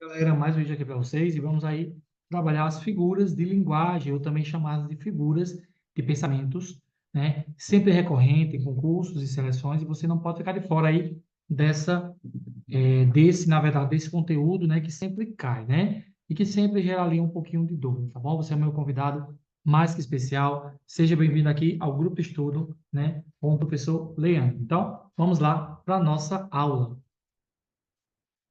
Galera, mais um vídeo aqui para vocês e vamos aí trabalhar as figuras de linguagem, ou também chamadas de figuras de pensamentos, né? Sempre recorrente em concursos e seleções, e você não pode ficar de fora aí na verdade, desse conteúdo, né? Que sempre cai, né? E que sempre gera ali um pouquinho de dúvida, tá bom? Você é meu convidado mais que especial. Seja bem-vindo aqui ao grupo de estudo, né? Com o professor Leandro. Então, vamos lá para a nossa aula.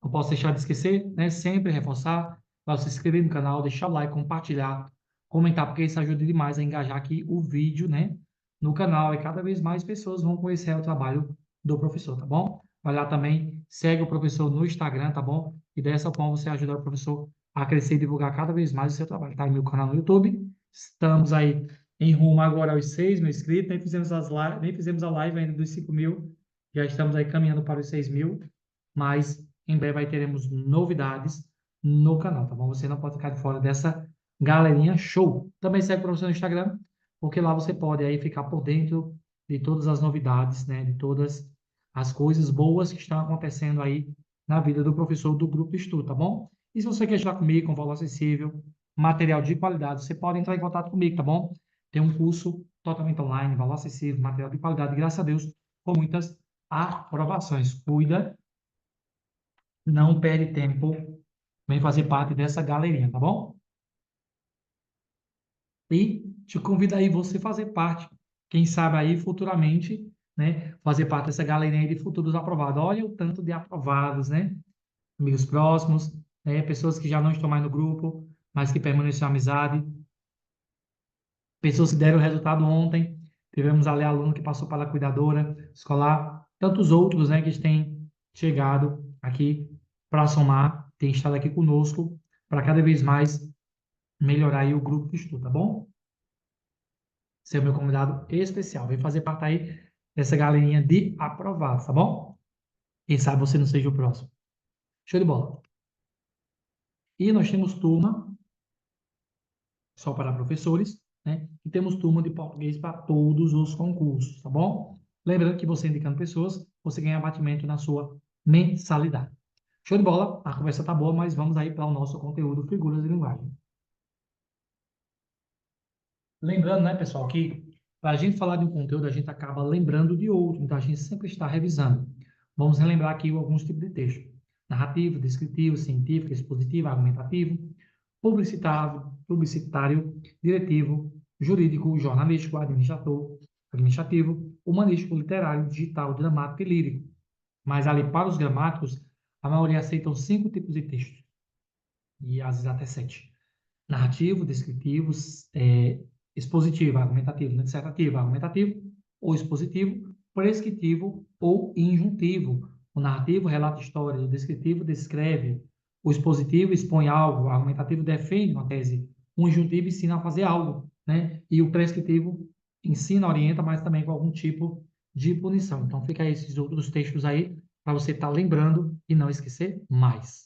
Não posso deixar de esquecer, né? Sempre reforçar para se inscrever no canal, deixar o like, compartilhar, comentar, porque isso ajuda demais a engajar aqui o vídeo, né? No canal e cada vez mais pessoas vão conhecer o trabalho do professor, tá bom? Vai lá também, segue o professor no Instagram, tá bom? E dessa forma você ajuda o professor a crescer e divulgar cada vez mais o seu trabalho, tá? E meu canal no YouTube. Estamos aí em rumo agora aos 6 mil inscritos, nem fizemos a live ainda dos 5 mil, já estamos aí caminhando para os 6 mil, mas em breve aí teremos novidades no canal, tá bom? Você não pode ficar de fora dessa galerinha show. Também segue o professor no Instagram, porque lá você pode aí ficar por dentro de todas as novidades, né? De todas as coisas boas que estão acontecendo aí na vida do professor do grupo de estudo, tá bom? E se você quer estudar comigo com valor acessível, material de qualidade, você pode entrar em contato comigo, tá bom? Tem um curso totalmente online, valor acessível, material de qualidade, graças a Deus, com muitas aprovações. Cuida, não perde tempo, vem fazer parte dessa galerinha, tá bom? E te convido aí você fazer parte, quem sabe aí futuramente, né, fazer parte dessa galerinha de futuros aprovados. Olha o tanto de aprovados, né? Amigos próximos, né, pessoas que já não estão mais no grupo, mas que permaneceram amizade, pessoas que deram o resultado ontem. Tivemos ali aluno que passou para a cuidadora escolar, tantos outros, né, que têm chegado aqui para somar, têm estado aqui conosco para cada vez mais melhorar aí o grupo de estudo, tá bom? Você é o meu convidado especial. Vem fazer parte aí dessa galerinha de aprovados, tá bom? Quem sabe você não seja o próximo. Show de bola. E nós temos turma só para professores, né? E temos turma de português para todos os concursos, tá bom? Lembrando que você indicando pessoas, você ganha abatimento na sua mensalidade. Show de bola. A conversa tá boa, mas vamos aí para o nosso conteúdo figuras de linguagem. Lembrando, né, pessoal, que para a gente falar de um conteúdo, a gente acaba lembrando de outro, então a gente sempre está revisando. Vamos relembrar aqui alguns tipos de texto: narrativo, descritivo, científico, expositivo, argumentativo, publicitário, diretivo, jurídico, jornalístico, administrativo, humanístico, literário, digital, dramático e lírico. Mas ali, para os gramáticos, a maioria aceitam 5 tipos de texto, e às vezes até 7: narrativo, descritivo, expositivo, argumentativo, dissertativo, argumentativo ou expositivo, prescritivo ou injuntivo. O narrativo relata histórias, o descritivo descreve, o expositivo expõe algo, o argumentativo defende uma tese, o injuntivo ensina a fazer algo, né? E o prescritivo ensina, orienta, mas também com algum tipo de punição. Então, fica aí esses outros textos aí para você estar lembrando e não esquecer mais.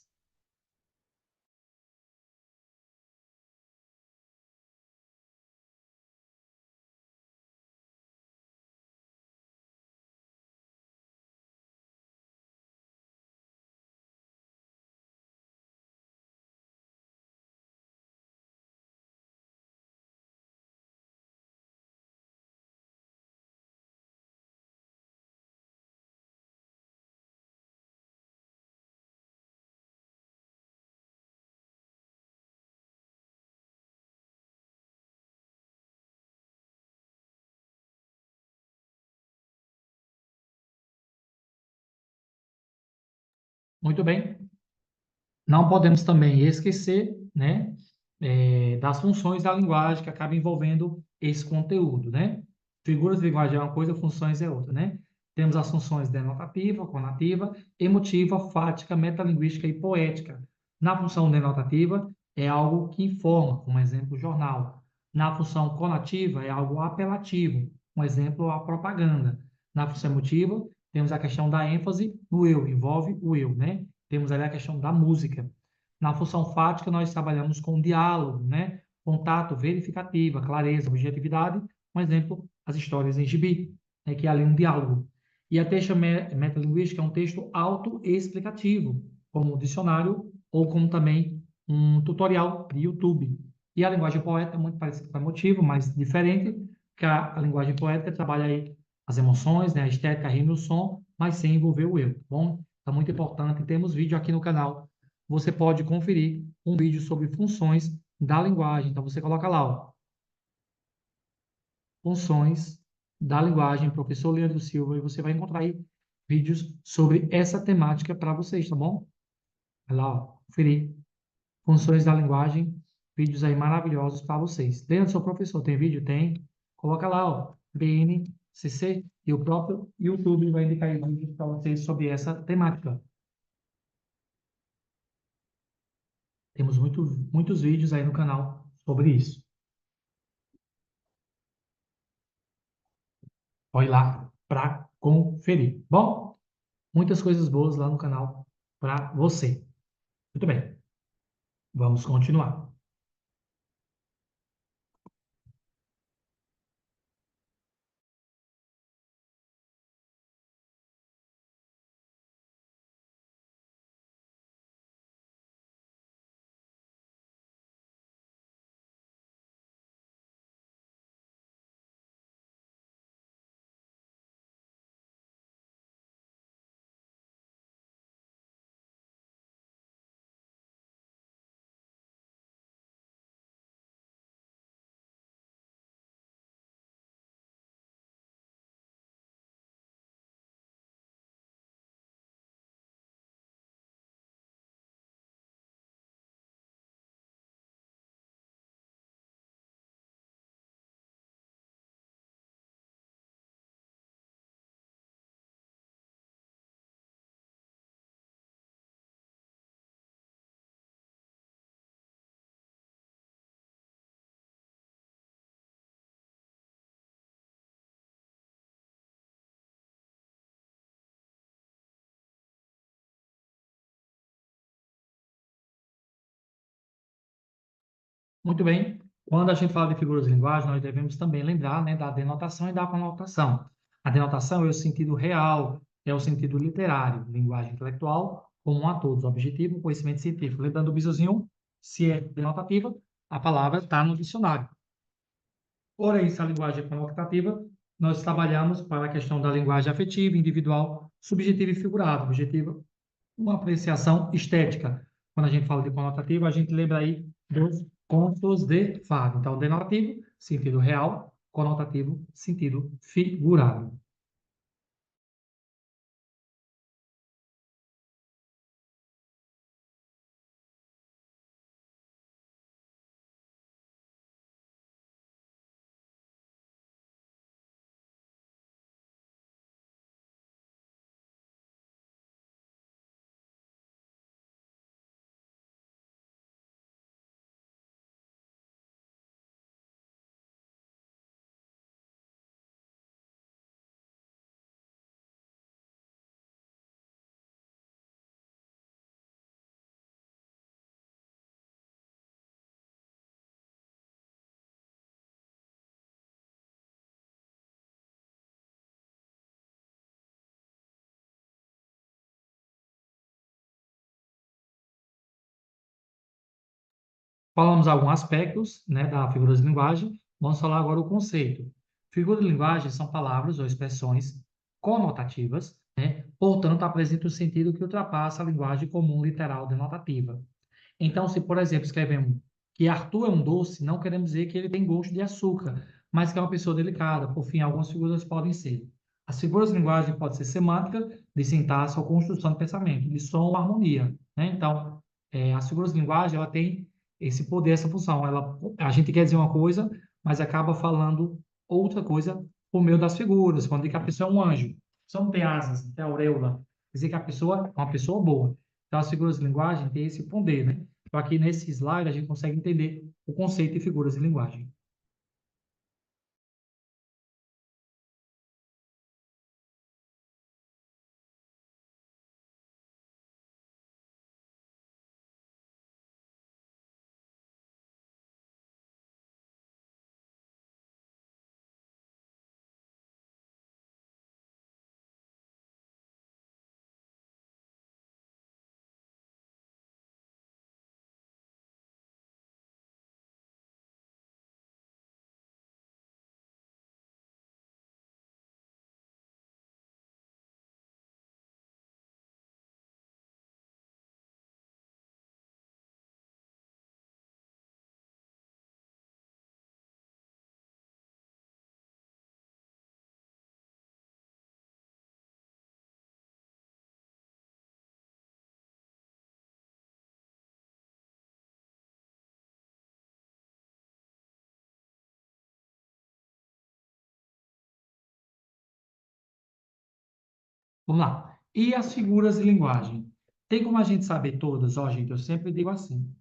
Muito bem. Não podemos também esquecer, né, das funções da linguagem que acabam envolvendo esse conteúdo, né? Figuras de linguagem é uma coisa, funções é outra, né? Temos as funções denotativa, conativa, emotiva, fática, metalinguística e poética. Na função denotativa, é algo que informa, como exemplo, o jornal. Na função conativa, é algo apelativo, um exemplo, a propaganda. Na função emotiva, temos a questão da ênfase no eu, envolve o eu, né? Temos ali a questão da música. Na função fática, nós trabalhamos com diálogo, né? Contato, verificativa, clareza, objetividade. Um exemplo, as histórias em gibi, né? Que é ali um diálogo. E a texto metalinguística é um texto autoexplicativo, como o dicionário ou como também um tutorial de YouTube. E a linguagem poética é muito parecida com a emotiva, mas diferente, porque a linguagem poética trabalha aí as emoções, né, a estética, a rima e o som, mas sem envolver o eu, tá bom? Então, muito importante, temos vídeo aqui no canal. Você pode conferir um vídeo sobre funções da linguagem. Então, você coloca lá, ó, funções da linguagem, professor Leandro Silva, e você vai encontrar aí vídeos sobre essa temática para vocês, tá bom? Vai lá, ó, conferir funções da linguagem, vídeos aí maravilhosos para vocês. Leandro, sou professor, tem vídeo? Tem. Coloca lá, ó, BNCC, e o próprio YouTube vai indicar aí vídeos para vocês sobre essa temática. Temos muitos vídeos aí no canal sobre isso. Olha lá para conferir. Bom, muitas coisas boas lá no canal para você. Muito bem, vamos continuar. Muito bem. Quando a gente fala de figuras de linguagem, nós devemos também lembrar, né, da denotação e da conotação. A denotação é o sentido real, é o sentido literário, linguagem intelectual, comum a todos, objetivo, conhecimento científico. Lembrando o bizuzinho, se é denotativa, a palavra está no dicionário. Porém, se a linguagem é conotativa, nós trabalhamos para a questão da linguagem afetiva, individual, subjetiva e figurada. Objetiva, uma apreciação estética. Quando a gente fala de conotativa, a gente lembra aí dos contos de fado. Então, denotativo, sentido real, conotativo, sentido figurado. Falamos alguns aspectos, né, da figura de linguagem. Vamos falar agora o conceito. Figura de linguagem são palavras ou expressões conotativas, né? Portanto, apresentam um sentido que ultrapassa a linguagem comum literal denotativa. Então, se, por exemplo, escrevemos que Arthur é um doce, não queremos dizer que ele tem gosto de açúcar, mas que é uma pessoa delicada. Por fim, algumas figuras podem ser. As figuras de linguagem podem ser semântica, de sintaxe ou construção de pensamento, de som ou harmonia, né? Então, as figuras de linguagem, ela tem esse poder, essa função. A gente quer dizer uma coisa, mas acaba falando outra coisa por meio das figuras. Quando diz que a pessoa é um anjo, só não tem asas, não tem auréola, quer dizer que a pessoa é uma pessoa boa. Então, as figuras de linguagem têm esse poder, né? Então, aqui nesse slide, a gente consegue entender o conceito de figuras de linguagem. Vamos lá. E as figuras de linguagem? Tem como a gente saber todas? Ó, gente, eu sempre digo assim.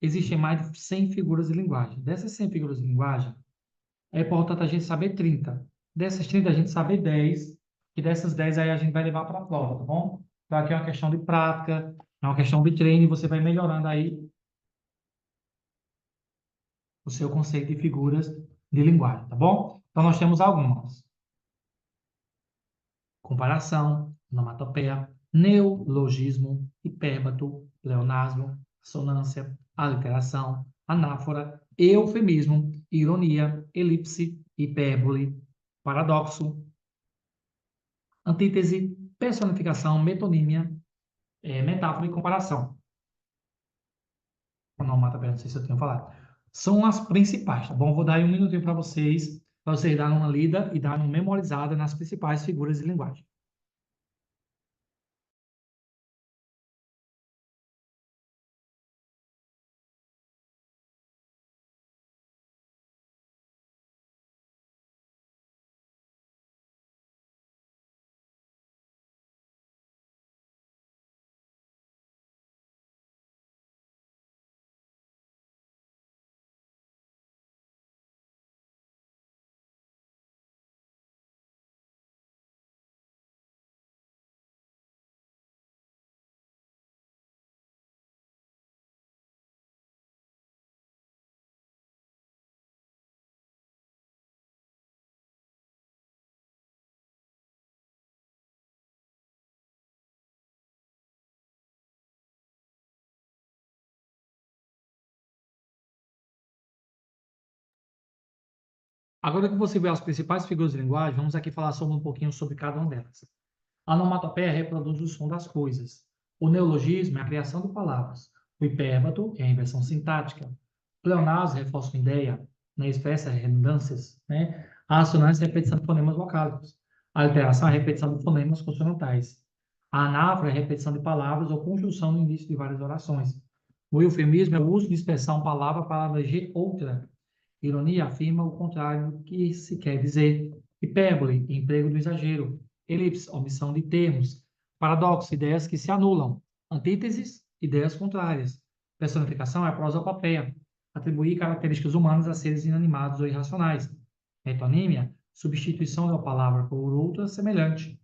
Existem mais de 100 figuras de linguagem. Dessas 100 figuras de linguagem, é importante a gente saber 30. Dessas 30, a gente sabe 10. E dessas 10 aí a gente vai levar para a prova, tá bom? Então, aqui é uma questão de prática, é uma questão de treino, e você vai melhorando aí o seu conceito de figuras de linguagem, tá bom? Então, nós temos algumas. Comparação, onomatopeia, neologismo, hipérbato, pleonasmo, assonância, aliteração, anáfora, eufemismo, ironia, elipse, hipérbole, paradoxo, antítese, personificação, metonímia, metáfora e comparação. Onomatopeia, não sei se eu tenho falado. São as principais, tá bom? Vou dar aí um minutinho para vocês darem uma lida e darem uma memorizada nas principais figuras de linguagem. Agora que você vê as principais figuras de linguagem, vamos aqui falar sobre um pouquinho sobre cada uma delas. A onomatopeia reproduz o som das coisas. O neologismo é a criação de palavras. O hipérbato é a inversão sintática. O pleonasmo reforça uma ideia, né, expressa redundâncias, né? A assonância é a repetição de fonemas vocálicos. A alteração é a repetição de fonemas consonantais. A anáfora é a repetição de palavras ou conjunção no início de várias orações. O eufemismo é o uso de expressão palavra para eleger outra. Ironia afirma o contrário do que se quer dizer. Hipérbole, emprego do exagero. Elipse, omissão de termos. Paradoxo, ideias que se anulam. Antíteses, ideias contrárias. Personificação é a prosopopeia. Atribuir características humanas a seres inanimados ou irracionais. Metonímia, substituição de uma palavra por outra semelhante.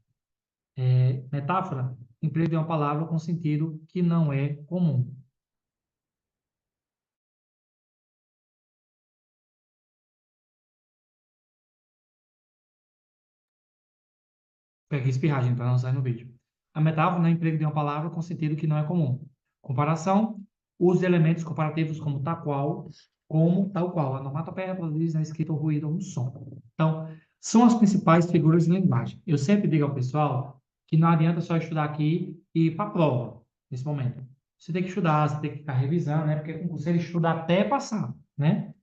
Metáfora, emprego de uma palavra com sentido que não é comum. Peguei espirragem para não sair no vídeo. A metáfora é o emprego de uma palavra com sentido que não é comum. Comparação, uso de elementos comparativos como tal qual, como tal qual. A onomatopeia reproduz na escrita o ruído ou um som. Então, são as principais figuras de linguagem. Eu sempre digo ao pessoal que não adianta só estudar aqui e ir para a prova, nesse momento. Você tem que estudar, você tem que ficar revisando, né? Porque você estuda até passar, né?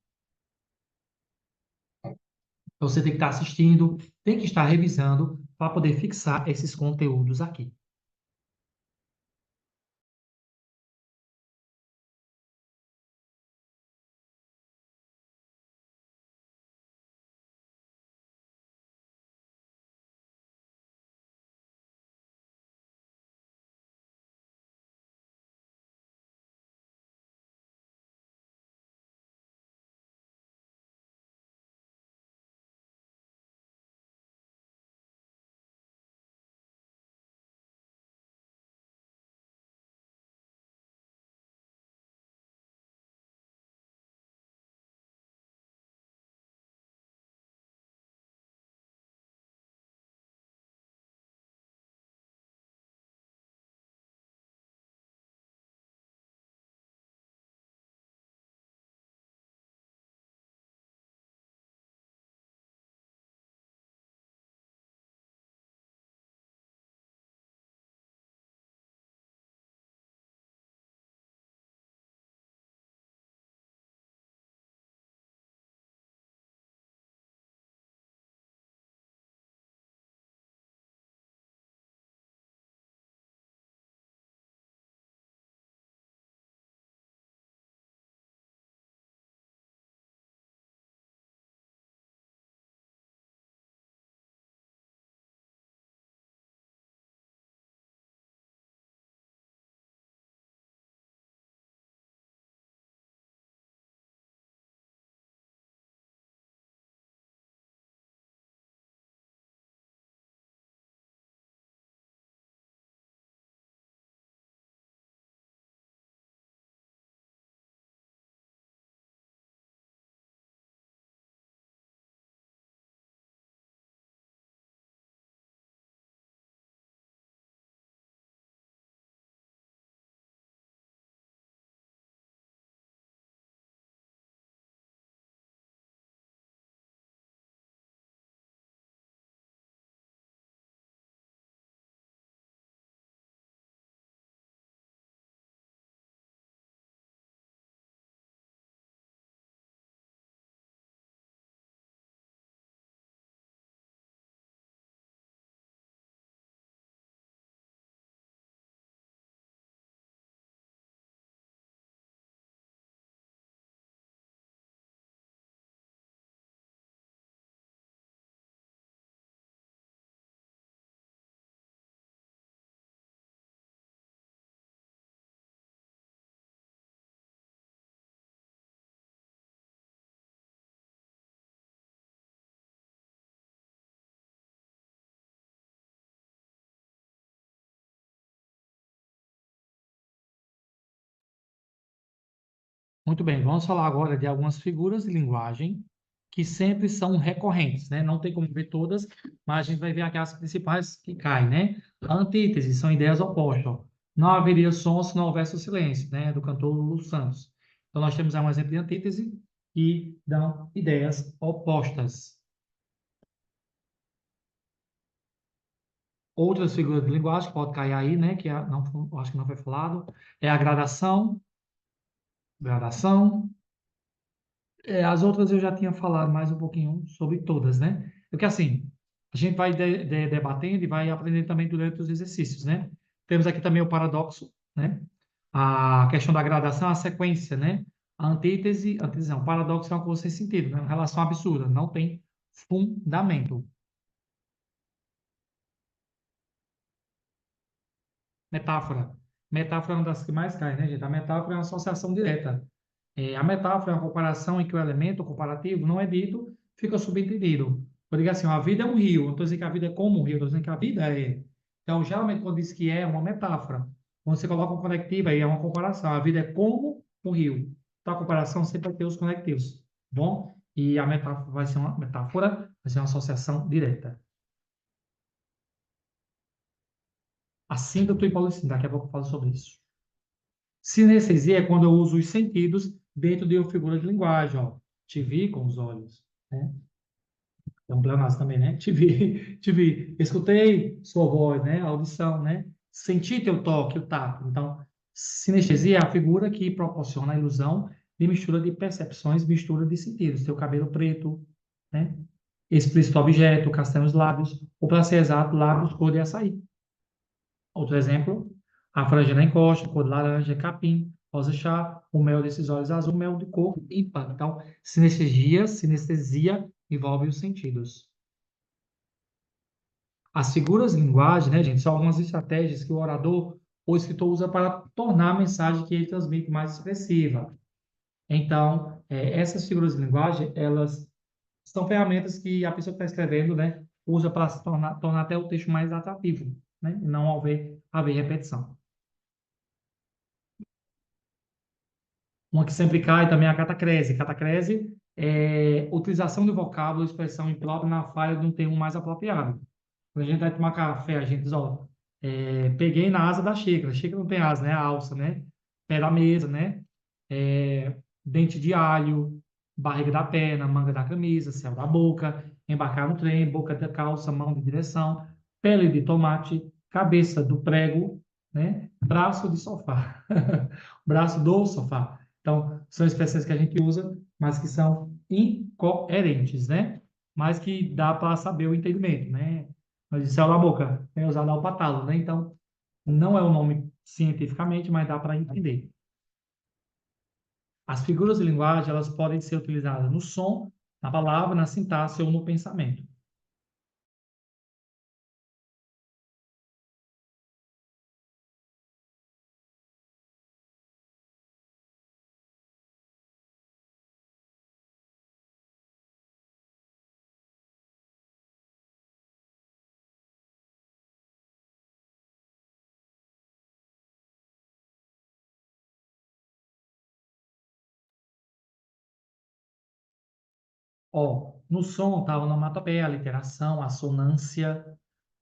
Então, você tem que estar assistindo, tem que estar revisando para poder fixar esses conteúdos aqui. Muito bem, vamos falar agora de algumas figuras de linguagem que sempre são recorrentes, né? Não tem como ver todas, mas a gente vai ver aquelas principais que caem, né? A antítese são ideias opostas. Ó. Não haveria som se não houvesse o silêncio, né? Do cantor Lulu Santos. Então, nós temos aí um exemplo de antítese que dão ideias opostas. Outras figuras de linguagem que pode cair aí, né? Que não, acho que não foi falado, é a gradação, gradação. As outras eu já tinha falado mais um pouquinho sobre todas, né? Porque assim, a gente vai debatendo e vai aprendendo também durante os exercícios, né? Temos aqui também o paradoxo, né? A questão da gradação, a sequência, né? A antítese não, paradoxo é uma coisa sem sentido, né? Uma relação absurda, não tem fundamento. Metáfora. Metáfora é uma das que mais cai, né, gente? A metáfora é uma associação direta. A metáfora é uma comparação em que o elemento comparativo não é dito, fica subentendido. Eu digo assim, a vida é um rio. Não estou dizendo que a vida é como um rio, estou dizendo que a vida é. Então, geralmente, quando diz que é uma metáfora, quando você coloca um conectivo, aí é uma comparação. A vida é como um rio. Então, a comparação sempre vai ter os conectivos. Bom? E a metáfora vai ser uma metáfora, vai ser uma associação direta. Assim que eu estou em Paulicínio, daqui a pouco eu falo sobre isso. Sinestesia é quando eu uso os sentidos dentro de uma figura de linguagem, ó. Te vi com os olhos, né? É um pleonasmo também, né? Te vi, te vi. Escutei sua voz, né? A audição, né? Senti teu toque, o tato. Então, sinestesia é a figura que proporciona a ilusão de mistura de percepções, mistura de sentidos. Teu cabelo preto, né? Explícito objeto, castanhos nos lábios, ou para ser exato, lábios cor de açaí. Outro exemplo, a franja na encosta, cor de laranja, capim, rosa chá, o mel desses olhos azul, mel de cor ímpar. Então, sinestesia envolve os sentidos. As figuras de linguagem, né, gente, são algumas estratégias que o orador ou escritor usa para tornar a mensagem que ele transmite mais expressiva. Então, essas figuras de linguagem, elas são ferramentas que a pessoa que está escrevendo, né, usa para se tornar até o texto mais atrativo, né, e não haver repetição. Uma que sempre cai também é a catacrese. Catacrese é utilização de vocábulo, expressão imprópria na falha de um termo mais apropriado. Quando a gente vai tomar café, a gente diz, ó, peguei na asa da xícara. Xícara não tem asa, né? A alça, né? Pé da mesa, né? Dente de alho, barriga da perna, manga da camisa, céu da boca, embarcar no trem, boca da calça, mão de direção, pele de tomate, cabeça do prego, né? Braço de sofá. Braço do sofá. Então, são expressões que a gente usa, mas que são incoerentes, né? Mas que dá para saber o entendimento, né? Mas de céu da boca é usado ao patalo, né? Então, não é o nome cientificamente, mas dá para entender. As figuras de linguagem, elas podem ser utilizadas no som, na palavra, na sintaxe ou no pensamento. Ó, no som está a onomatopeia, a literação, a assonância,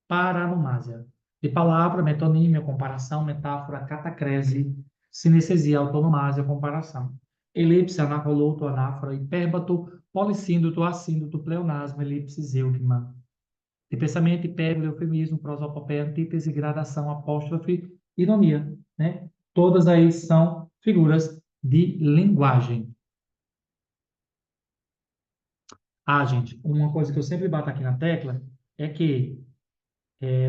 paranomásia. De palavra, metonímia, comparação, metáfora, catacrese, sinestesia, autonomásia, comparação. Elipse, anacoluto, anáfora, hipérbato, polissíndoto, assíndoto, pleonasmo, elipse, zeugma. De pensamento, hipérbole, eufemismo, prosopopeia, antítese, gradação, apóstrofe, ironia, né? Todas aí são figuras de linguagem. Ah, gente, uma coisa que eu sempre bato aqui na tecla é que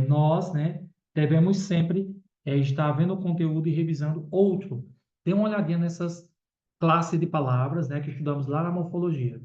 nós, né, devemos sempre estar vendo o conteúdo e revisando outro. Dê uma olhadinha nessas classes de palavras, né, que estudamos lá na morfologia.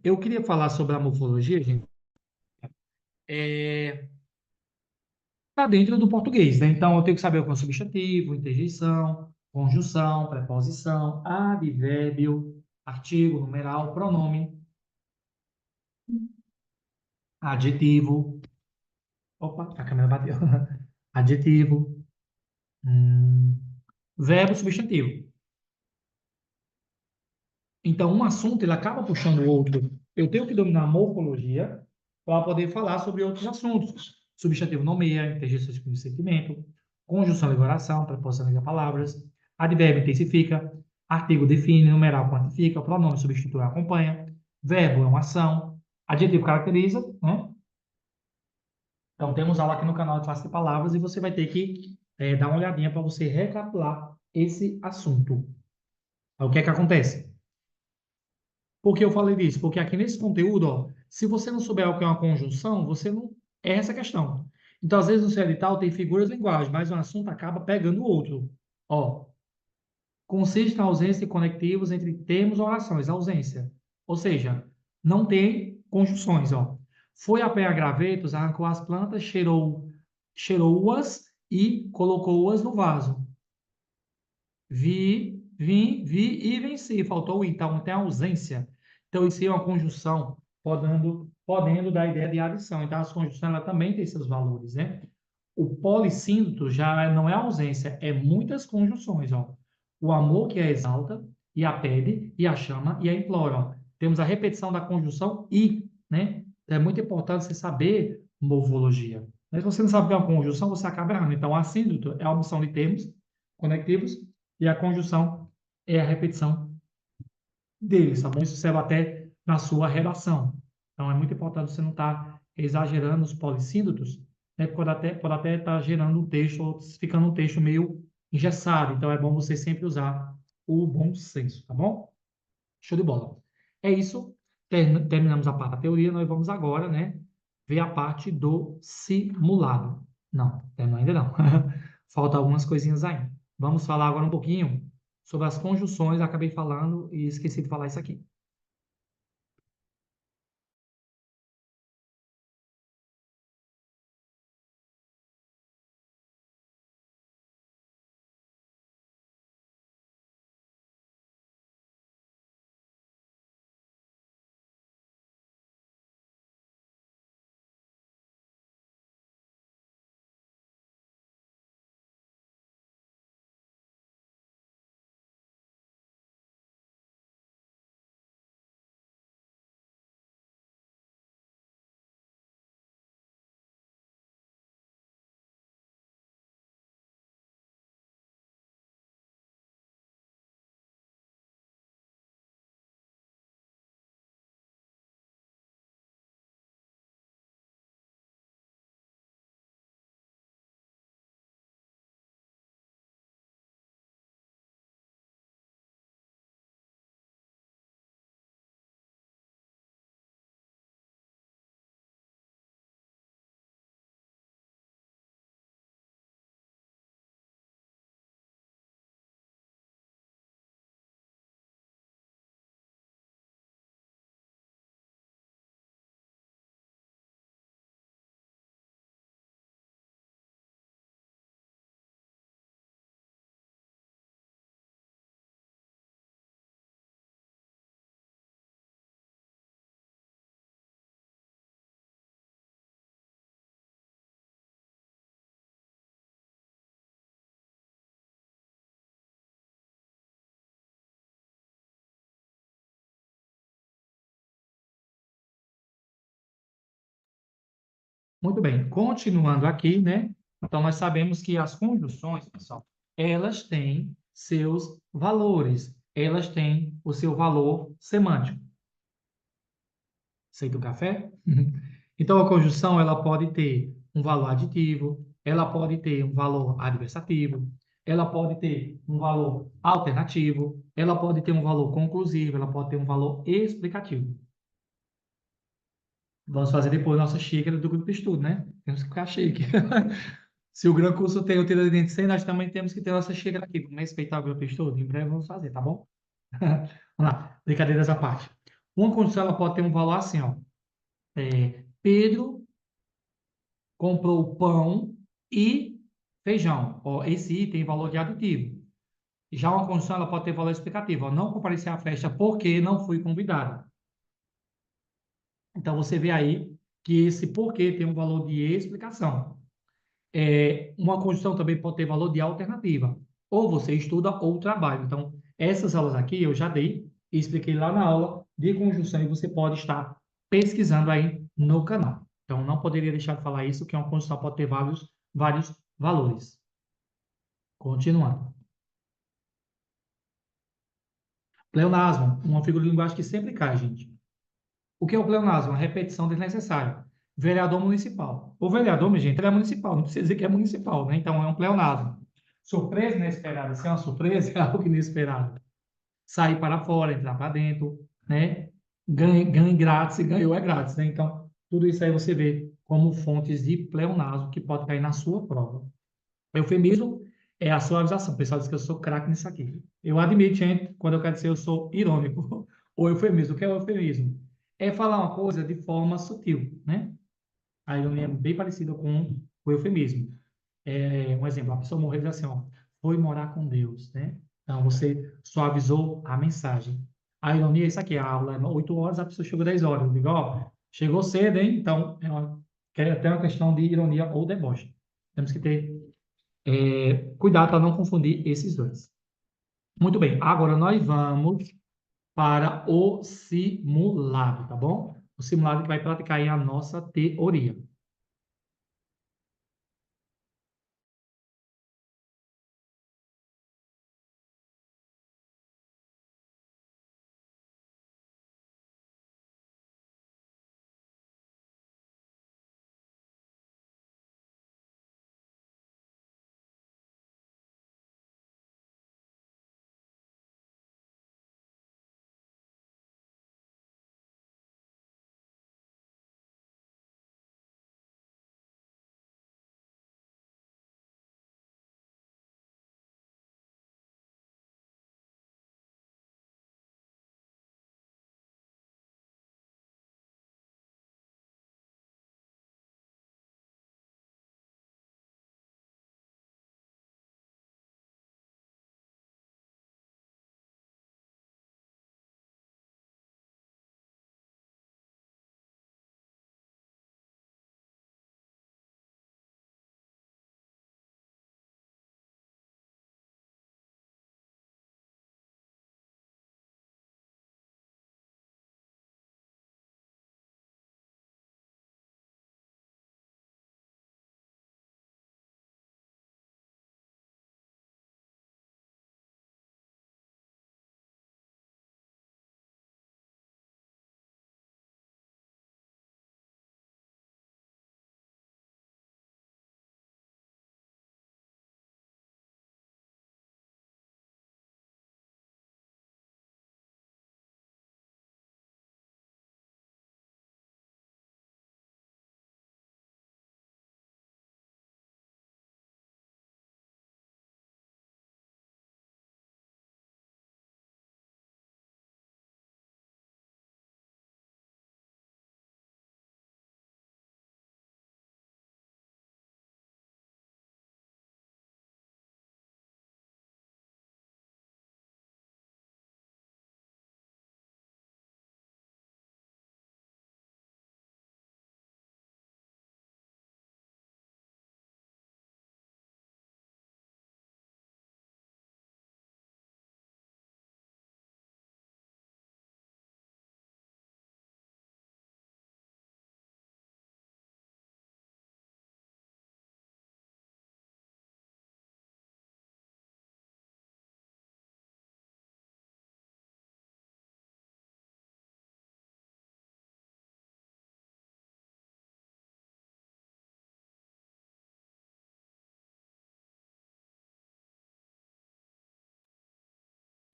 Eu queria falar sobre a morfologia, gente, tá dentro do português, né? Então, eu tenho que saber o que é um substantivo, interjeição, conjunção, preposição, advérbio, artigo, numeral, pronome, adjetivo. Opa, a câmera bateu. Adjetivo, hum, verbo, substantivo. Então, um assunto ele acaba puxando o outro. Eu tenho que dominar a morfologia para poder falar sobre outros assuntos. Substantivo nomeia, interjeição de sentimento, conjunção e oração, preposição liga palavras, advérbio intensifica, artigo define, numeral quantifica, pronome substitui acompanha, verbo é uma ação, adjetivo caracteriza, né? Então, temos aula aqui no canal de Classe de Palavras e você vai ter que dar uma olhadinha para você recapitular esse assunto. O que é que acontece? Por que eu falei disso? Porque aqui nesse conteúdo, ó, se você não souber o que é uma conjunção, você não. É essa a questão. Então, às vezes, no C edital tem figuras de linguagem, mas um assunto acaba pegando o outro. Ó, consiste na ausência de conectivos entre termos ou orações, ausência. Ou seja, não tem conjunções, ó. Foi a pé a gravetos, arrancou as plantas, cheirou-as e colocou-as no vaso. Vim, vi e venci. Faltou o então, tem ausência. Então, isso é uma conjunção, podendo dar a ideia de adição. Então, as conjunções ela também têm seus valores, né? O polissíndroto já não é ausência, é muitas conjunções, ó. O amor que a exalta, e a pede, e a chama, e a implora, ó. Temos a repetição da conjunção e, né? Então, é muito importante você saber morfologia. Mas se você não sabe o que é uma conjunção, você acaba errando. Então, assíndroto é a omissão de termos conectivos, e a conjunção é a repetição deles, tá bom? Isso serve até na sua redação. Então, é muito importante você não estar exagerando os polissíndrotos, né? Pode até estar gerando um texto, ou ficando um texto meio engessado. Então, é bom você sempre usar o bom senso, tá bom? Show de bola. É isso. Terminamos a parte da teoria. Nós vamos agora, né, ver a parte do simulado. Não, terminou ainda não. Falta algumas coisinhas ainda. Vamos falar agora um pouquinho sobre as conjunções. Acabei falando e esqueci de falar isso aqui. Muito bem. Continuando aqui, né? Então, nós sabemos que as conjunções, pessoal, elas têm seus valores. Elas têm o seu valor semântico. Aceita o café? Então, a conjunção ela pode ter um valor aditivo, ela pode ter um valor adversativo, ela pode ter um valor alternativo, ela pode ter um valor conclusivo, ela pode ter um valor explicativo. Vamos fazer depois nossa xícara do grupo de estudo, né? Temos que ficar chique. Se o Gran Curso tem o Tira de Dente 100, nós também temos que ter nossa xícara aqui. Vamos respeitar o grupo de estudo? Em breve vamos fazer, tá bom? Vamos lá, brincadeiras à parte. Uma condição ela pode ter um valor assim, ó. Pedro comprou pão e feijão. Ó, esse item tem valor de aditivo. Já uma condição ela pode ter valor explicativo. Ó, não compareci à festa porque não fui convidado. Então, você vê aí que esse porquê tem um valor de explicação. Uma condição também pode ter valor de alternativa. Ou você estuda ou trabalha. Então, essas aulas aqui eu já dei e expliquei lá na aula de conjunção e você pode estar pesquisando aí no canal. Então, não poderia deixar de falar isso, que uma condição pode ter vários valores. Continuando. Pleonasmo, uma figura de linguagem que sempre cai, gente. O que é o pleonasmo? Uma repetição desnecessária. Vereador municipal. O vereador, minha gente, ele é municipal, não precisa dizer que é municipal, né? Então é um pleonasmo. Surpresa inesperada. Se é uma surpresa, é algo inesperado. Sair para fora, entrar para dentro, né? Ganhe grátis, se ganhou é grátis, né? Então, tudo isso aí você vê como fontes de pleonasmo que pode cair na sua prova. Eufemismo é a suavização. O pessoal diz que eu sou craque nisso aqui. Eu admito, gente, quando eu quero dizer eu sou irônico. O eufemismo. O que é o eufemismo? É falar uma coisa de forma sutil, né? A ironia é bem parecida com o eufemismo. Um exemplo, a pessoa morreu e diz assim, ó, foi morar com Deus, né? Então, você suavizou a mensagem. A ironia é isso aqui, a aula é 8 horas, a pessoa chegou 10 horas. Eu digo, ó, chegou cedo, hein? Então, é até uma questão de ironia ou deboche. Temos que ter cuidado para não confundir esses dois. Muito bem, agora nós vamos para o simulado, tá bom? O simulado que vai praticar aí a nossa teoria.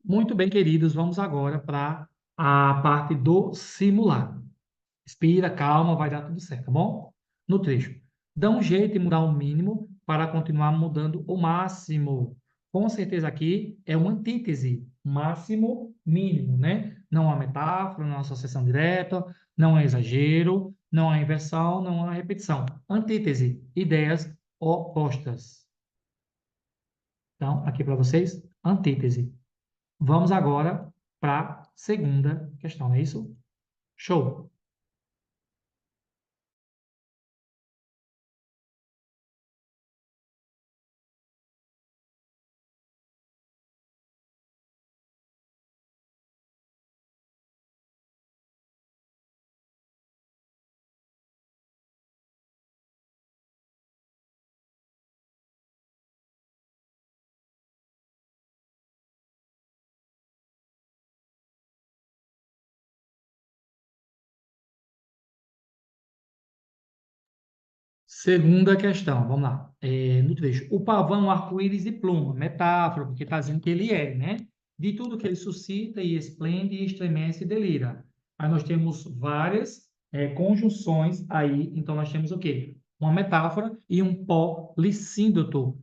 Muito bem, queridos, vamos agora para a parte do simulado. Inspira, calma, vai dar tudo certo, tá bom? No trecho. Dá um jeito em mudar o mínimo para continuar mudando o máximo. Com certeza aqui é uma antítese, máximo, mínimo, né? Não há metáfora, não há associação direta, não há exagero, não há inversão, não há repetição. Antítese, ideias opostas. Então, aqui para vocês, antítese. Vamos agora para a segunda questão, não é isso? Show! Segunda questão, vamos lá. No trecho, o pavão, arco-íris e pluma, metáfora, porque está dizendo que ele é, né? De tudo que ele suscita e esplende e estremece e delira. Aí nós temos várias conjunções aí, então nós temos o quê? Uma metáfora e um polissíndoto,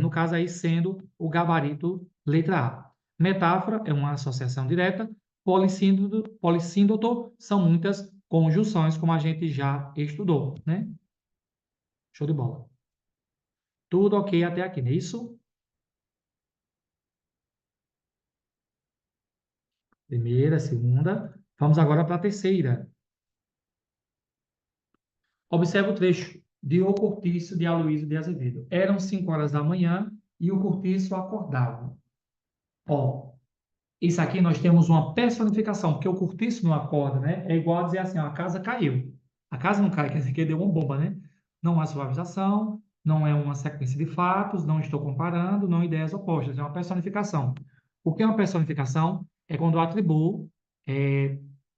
no caso aí sendo o gabarito letra A. Metáfora é uma associação direta, polissíndoto são muitas conjunções, como a gente já estudou, né? Show de bola. Tudo ok até aqui, não é isso? Primeira, segunda. Vamos agora para a terceira. Observe o trecho de O Cortiço de Aloysio de Azevedo. Eram 5 horas da manhã e o Cortiço acordava. Ó, isso aqui nós temos uma personificação, porque o Cortiço não acorda, né? É igual a dizer assim, ó, a casa caiu. A casa não cai, quer dizer que deu uma bomba, né? Não há suavização, não é uma sequência de fatos, não estou comparando, não ideias opostas, é uma personificação. O que é uma personificação? É quando eu atribuo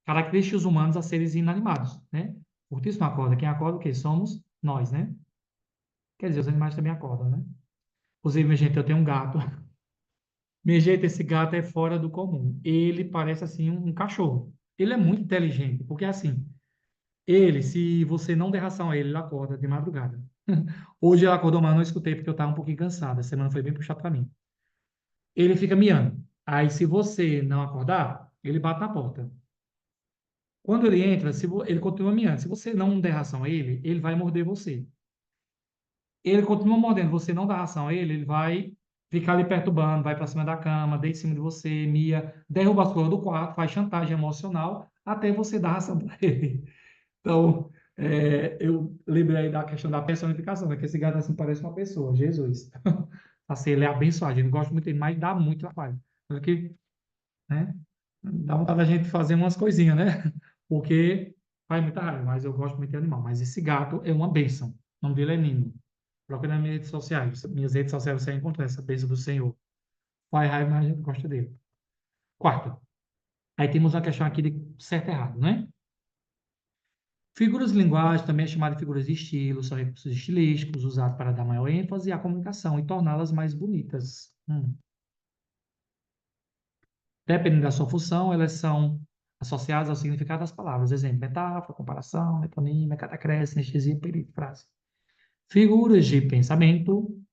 características humanas a seres inanimados, né? O Cortiço não acorda, quem acorda o quê? Somos nós, né? Quer dizer, os animais também acordam, né? Inclusive, minha gente, eu tenho um gato. Meu jeito, esse gato é fora do comum. Ele parece assim um cachorro. Ele é muito inteligente, porque assim, ele, se você não der ração a ele, ele acorda de madrugada. Hoje ela acordou, mas eu não escutei porque eu estava um pouquinho cansada. A semana foi bem puxada para mim. Ele fica miando. Aí, se você não acordar, ele bate na porta. Quando ele entra, ele continua miando. Se você não der ração a ele, ele vai morder você. Ele continua mordendo, você não dá ração a ele, ele vai ficar lhe perturbando, vai para cima da cama, deita em cima de você, mia, derruba as coisas do quarto, faz chantagem emocional, até você dar ração para ele. Então, eu lembrei da questão da personificação, né? Que esse gato assim parece uma pessoa, Jesus. Assim, ele é abençoado, a gente gosta muito dele, mas dá muito trabalho. Porque, né? Dá vontade da gente fazer umas coisinhas, né? Porque faz muita raiva, mas eu gosto muito de animal. Mas esse gato é uma bênção. O nome dele é Nino. Procura nas minhas redes sociais. Minhas redes sociais você vai encontrar essa bênção do Senhor. Faz raiva, mas a gente gosta dele. Quarto. Aí temos uma questão aqui de certo e errado, né? Figuras de linguagem, também é chamada de figuras de estilo, são recursos estilísticos usados para dar maior ênfase à comunicação e torná-las mais bonitas. Dependendo da sua função, elas são associadas ao significado das palavras. Exemplo, metáfora, comparação, metonímia, catacrese, sinestesia, perífrase. Figuras de pensamento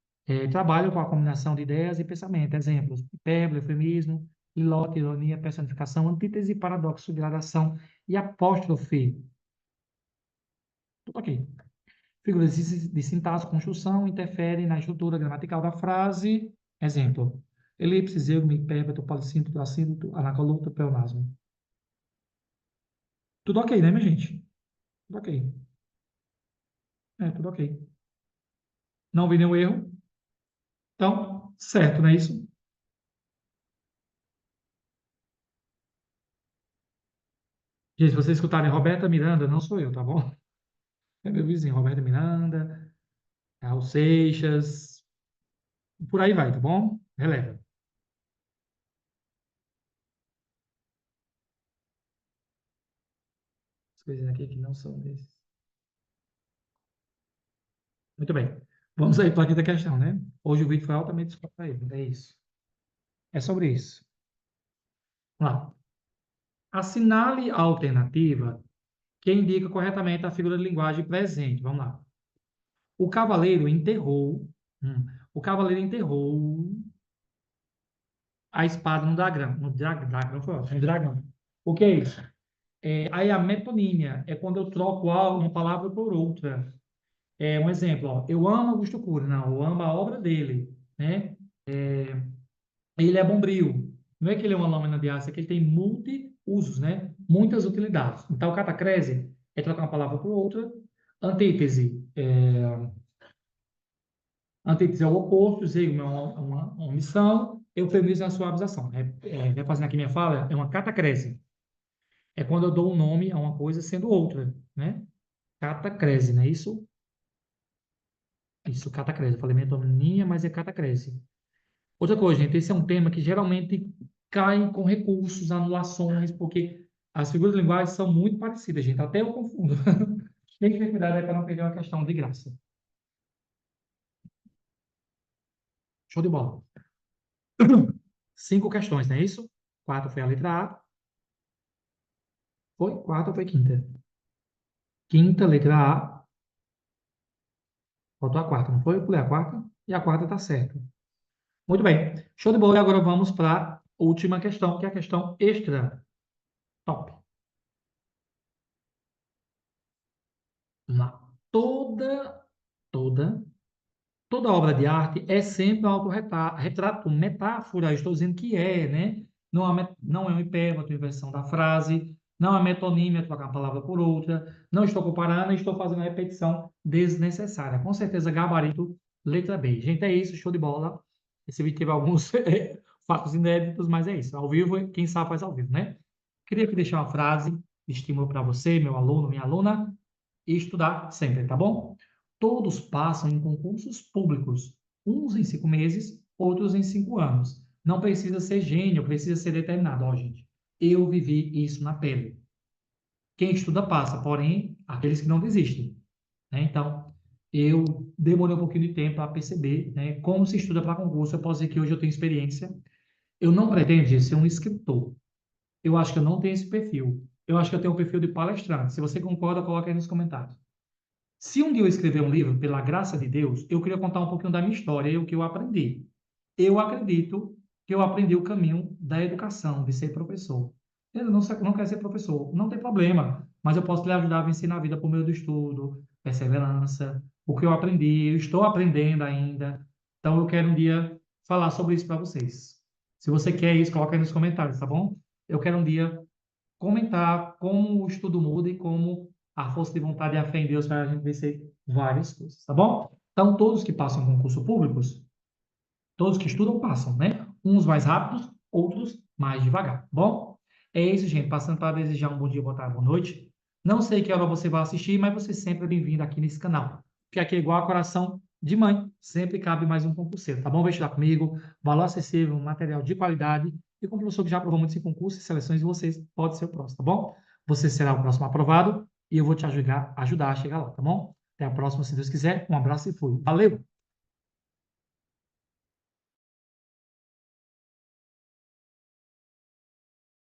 trabalham com a combinação de ideias e pensamento. Exemplos, hipérbole, eufemismo, lilote, ironia, personificação, antítese, paradoxo, gradação e apóstrofe. Tudo ok. Figuras de sintaxe, construção, interferem na estrutura gramatical da frase. Exemplo, elipse, zêgoma, hipérbole, polissíntoto, assíntoto, anacoluto, pleonasmo. Tudo ok, né, minha gente? Tudo ok. Tudo ok. Não vi nenhum erro. Então, certo, não é isso? Gente, se vocês escutarem Roberta Miranda, não sou eu, tá bom? É meu vizinho, Roberta Miranda, Raul Seixas, por aí vai, tá bom? Releva. As coisas aqui que não são desses. Muito bem. Vamos aí para a quinta questão, né? Hoje o vídeo foi altamente descontraído, é isso. É sobre isso. Vamos lá. Assinale a alternativa que indica corretamente a figura de linguagem presente. Vamos lá. O cavaleiro enterrou. O cavaleiro enterrou a espada no dragão. No dragão foi ótimo. No dragão. O que é isso? Aí a metonímia é quando eu troco uma palavra por outra. Um exemplo, ó, eu amo Augusto Cury, não, eu amo a obra dele, né? Ele é bombril. Não é que ele é uma lâmina de aço, é que ele tem multi-usos, né? Muitas utilidades. Então, catacrese é trocar uma palavra por outra. Antítese antítese é o oposto, zigma é uma omissão, eufemismo é a suavização. Fazendo aqui minha fala, é uma catacrese. É quando eu dou um nome a uma coisa sendo outra, né? Catacrese, não é isso? Isso, catacrese. Eu falei metonímia, mas é catacrese. Outra coisa, gente, esse é um tema que geralmente cai com recursos, anulações, porque as figuras de linguagem são muito parecidas, gente. Até eu confundo. Tem que ter cuidado aí para não perder uma questão de graça. Show de bola. 5 questões, não é isso? 4 foi a letra A. Foi? 4 ou foi quinta? Quinta, letra A. Faltou a quarta, não foi? Eu pulei a quarta. E a quarta está certa. Muito bem. Show de bola. E agora vamos para a última questão, que é a questão extra. Top. Vamos lá. Toda toda obra de arte é sempre um autorretrato, metáfora, estou dizendo que né? Não é uma hipérbole, inversão da frase, não é metonímia, trocar uma palavra por outra, não estou comparando, estou fazendo uma repetição desnecessária. Com certeza, gabarito, letra B. Gente, é isso, show de bola. Esse vídeo teve alguns fatos inéditos, mas é isso. Ao vivo, quem sabe faz ao vivo, né? Queria aqui deixar uma frase de estímulo para você, meu aluno, minha aluna, e estudar sempre, tá bom? Todos passam em concursos públicos, uns em 5 meses, outros em 5 anos. Não precisa ser gênio, precisa ser determinado. Ó, gente, eu vivi isso na pele. Quem estuda passa, porém, aqueles que não desistem, né? Então, eu demorei um pouquinho de tempo para perceber, né, como se estuda para concurso. Eu posso dizer que hoje eu tenho experiência. Eu não pretendo gente, ser um escritor. Eu acho que eu não tenho esse perfil. Eu acho que eu tenho um perfil de palestrante. Se você concorda, coloque aí nos comentários. Se um dia eu escrever um livro, pela graça de Deus, eu queria contar um pouquinho da minha história e o que eu aprendi. Eu acredito que eu aprendi o caminho da educação, de ser professor. Ele não quer ser professor, não tem problema, mas eu posso lhe ajudar a vencer na vida por meio do estudo, perseverança, o que eu aprendi, eu estou aprendendo ainda. Então eu quero um dia falar sobre isso para vocês. Se você quer isso, coloca aí nos comentários, tá bom? Eu quero um dia comentar como o estudo muda e como a força de vontade e a fé em Deus faz a gente vencer várias coisas, tá bom? Então, todos que passam em concursos públicos, todos que estudam passam, né? Uns mais rápidos, outros mais devagar, tá bom? É isso, gente. Passando para desejar um bom dia, boa tarde, boa noite. Não sei que hora você vai assistir, mas você sempre é bem-vindo aqui nesse canal. Porque aqui é igual a coração de mãe, sempre cabe mais um concurseiro, tá bom? Vem estudar comigo, valor acessível, material de qualidade. E como professor que já aprovou muitos concursos e seleções de vocês, pode ser o próximo, tá bom? Você será o próximo aprovado e eu vou te ajudar a chegar lá, tá bom? Até a próxima, se Deus quiser. Um abraço e fui. Valeu!